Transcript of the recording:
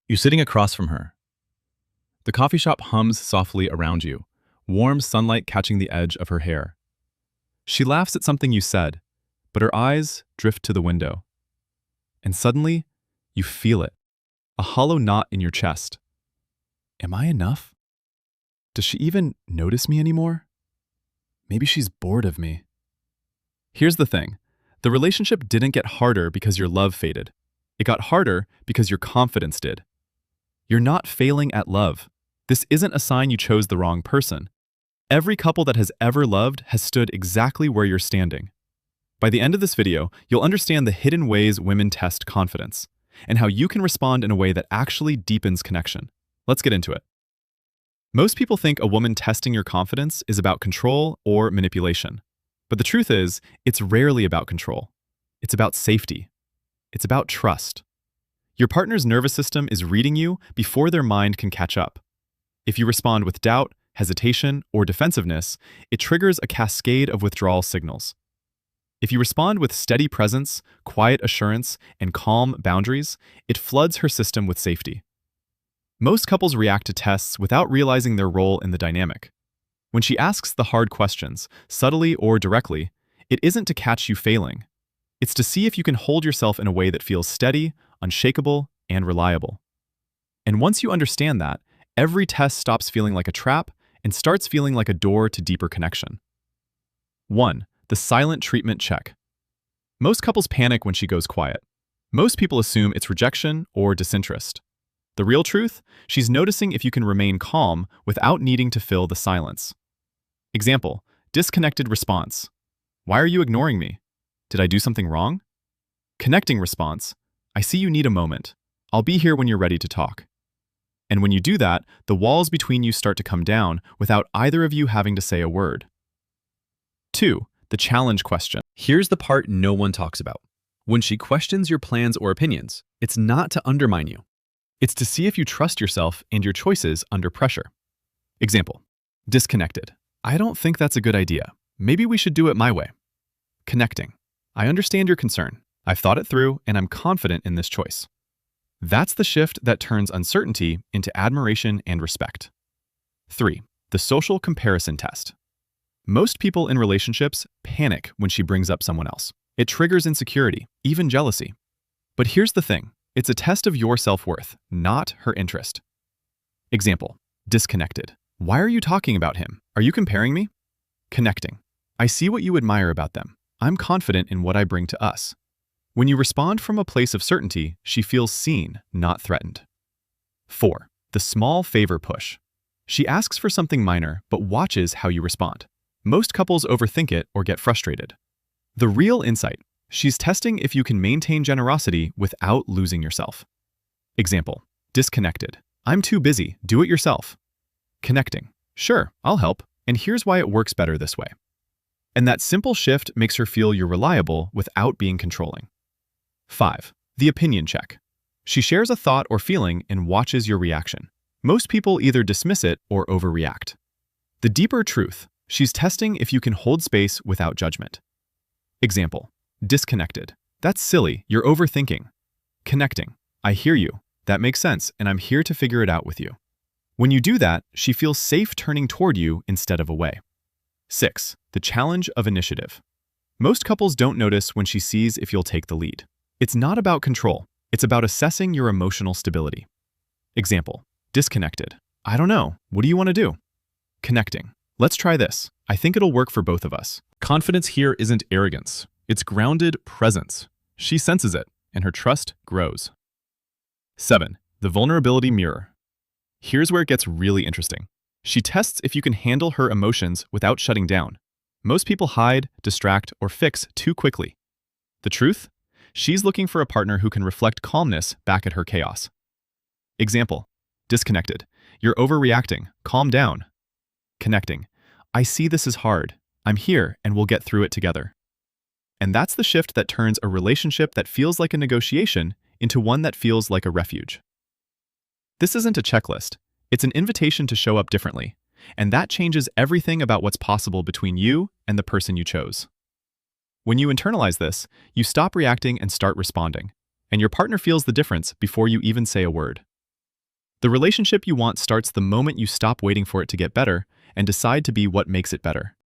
You're sitting across from her. The coffee shop hums softly around you, warm sunlight catching the edge of her hair. She laughs at something you said, but her eyes drift to the window. And suddenly, you feel it, a hollow knot in your chest. Am I enough? Does she even notice me anymore? Maybe she's bored of me. Here's the thing. The relationship didn't get harder because your love faded. It got harder because your confidence did. You're not failing at love. This isn't a sign you chose the wrong person. Every couple that has ever loved has stood exactly where you're standing. By the end of this video, you'll understand the hidden ways women test confidence, and how you can respond in a way that actually deepens connection. Let's get into it. Most people think a woman testing your confidence is about control or manipulation. But the truth is, it's rarely about control. It's about safety. It's about trust. Your partner's nervous system is reading you before their mind can catch up. If you respond with doubt, hesitation, or defensiveness, it triggers a cascade of withdrawal signals. If you respond with steady presence, quiet assurance, and calm boundaries, it floods her system with safety. Most couples react to tests without realizing their role in the dynamic. When she asks the hard questions, subtly or directly, it isn't to catch you failing. It's to see if you can hold yourself in a way that feels steady, unshakable, and reliable. And once you understand that, every test stops feeling like a trap and starts feeling like a door to deeper connection. 1. The silent treatment check. Most couples panic when she goes quiet. Most people assume it's rejection or disinterest. The real truth? She's noticing if you can remain calm without needing to fill the silence. Example, disconnected response. Why are you ignoring me? Did I do something wrong? Connecting response. I see you need a moment. I'll be here when you're ready to talk. And when you do that, the walls between you start to come down without either of you having to say a word. 2. The challenge question. Here's the part no one talks about. When she questions your plans or opinions, it's not to undermine you. It's to see if you trust yourself and your choices under pressure. Example, disconnected. I don't think that's a good idea. Maybe we should do it my way. Connecting. I understand your concern. I've thought it through and I'm confident in this choice. That's the shift that turns uncertainty into admiration and respect. 3. The social comparison test. Most people in relationships panic when she brings up someone else. It triggers insecurity, even jealousy. But here's the thing. It's a test of your self-worth, not her interest. Example, disconnected. Why are you talking about him? Are you comparing me? Connecting. I see what you admire about them. I'm confident in what I bring to us. When you respond from a place of certainty, she feels seen, not threatened. 4. The small favor push. She asks for something minor, but watches how you respond. Most couples overthink it or get frustrated. The real insight. She's testing if you can maintain generosity without losing yourself. Example, disconnected. I'm too busy, do it yourself. Connecting. Sure, I'll help, and here's why it works better this way. And that simple shift makes her feel you're reliable without being controlling. 5. The opinion check. She shares a thought or feeling and watches your reaction. Most people either dismiss it or overreact. The deeper truth, she's testing if you can hold space without judgment. Example, disconnected. That's silly, you're overthinking. Connecting. I hear you. That makes sense, and I'm here to figure it out with you. When you do that, she feels safe turning toward you instead of away. 6. The challenge of initiative. Most couples don't notice when she sees if you'll take the lead. It's not about control. It's about assessing your emotional stability. Example, disconnected. I don't know. What do you want to do? Connecting. Let's try this. I think it'll work for both of us. Confidence here isn't arrogance. It's grounded presence. She senses it, and her trust grows. 7. The vulnerability mirror. Here's where it gets really interesting. She tests if you can handle her emotions without shutting down. Most people hide, distract, or fix too quickly. The truth? She's looking for a partner who can reflect calmness back at her chaos. Example, disconnected. You're overreacting. Calm down. Connecting. I see this is hard. I'm here, and we'll get through it together. And that's the shift that turns a relationship that feels like a negotiation into one that feels like a refuge. This isn't a checklist. It's an invitation to show up differently, and that changes everything about what's possible between you and the person you chose. When you internalize this, you stop reacting and start responding, and your partner feels the difference before you even say a word. The relationship you want starts the moment you stop waiting for it to get better and decide to be what makes it better.